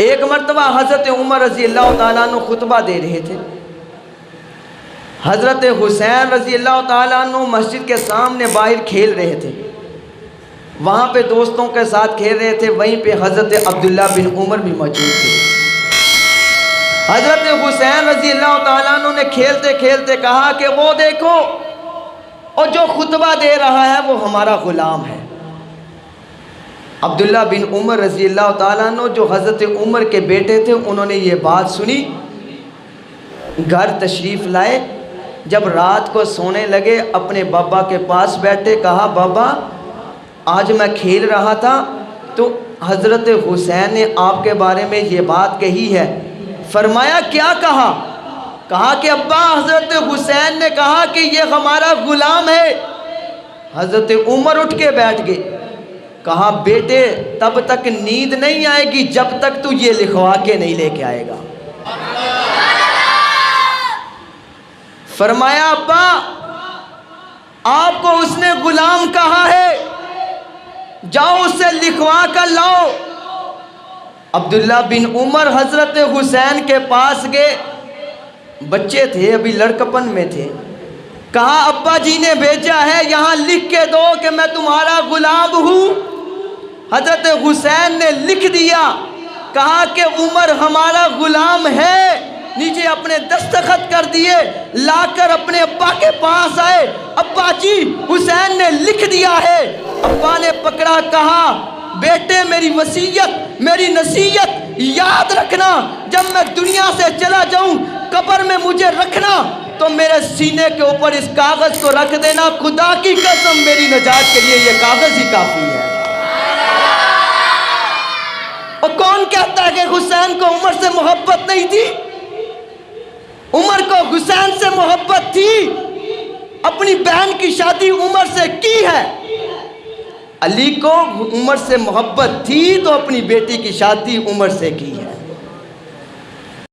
एक मरतबा हज़रत उमर रज़ी अल्लाह ताला अन्हु खुतबा दे रहे थे। हज़रत हुसैन रज़ी अल्लाह ताला अन्हु मस्जिद के सामने बाहर खेल रहे थे, वहाँ पे दोस्तों के साथ खेल रहे थे। वहीं पे हज़रत अब्दुल्ला बिन उमर भी मौजूद थे। हज़रत हुसैन रज़ी अल्लाह ताला अन्हु ने खेलते खेलते कहा कि वो देखो, और जो खुतबा दे रहा है वो हमारा ग़ुलाम है। अब्दुल्ला बिन उमर रज़ी अल्लाह ताला अन्हु जो हज़रत उमर के बेटे थे, उन्होंने ये बात सुनी, घर तशरीफ़ लाए। जब रात को सोने लगे अपने बाबा के पास बैठे, कहा बाबा आज मैं खेल रहा था तो हज़रत हुसैन ने आपके बारे में ये बात कही है। फरमाया क्या कहा? कहा कि अब्बा हज़रत हुसैन ने कहा कि ये हमारा ग़ुलाम है। हज़रत उमर उठ के बैठ गए, कहा बेटे तब तक नींद नहीं आएगी जब तक तू ये लिखवा के नहीं लेके आएगा। फरमाया अब्बा आपको उसने गुलाम कहा है, जाओ उससे लिखवा कर लाओ। अब्दुल्ला बिन उमर हज़रत हुसैन के पास गए, बच्चे थे अभी लड़कपन में थे। कहा अब्बा जी ने भेजा है, यहाँ लिख के दो कि मैं तुम्हारा गुलाम हूँ। हज़रत हुसैन ने लिख दिया, कहा कि उमर हमारा गुलाम है। नीचे अपने दस्तखत कर दिए, लाकर अपने अब्बा के पास आए। अब्बा जी हुसैन ने लिख दिया है। अब्बा ने पकड़ा, कहा बेटे मेरी वसीयत मेरी नसीहत याद रखना, जब मैं दुनिया से चला जाऊं कब्र में मुझे रखना तो मेरे सीने के ऊपर इस कागज़ को रख देना। खुदा की कसम मेरी नजात के लिए ये कागज़ ही काफ़ी है। और कौन कहता है कि हुसैन को उमर से मोहब्बत नहीं थी? उमर को हुसैन से मोहब्बत थी। अपनी बहन की शादी उमर से की है। अली को उमर से मोहब्बत थी तो अपनी बेटी की शादी उमर से की है।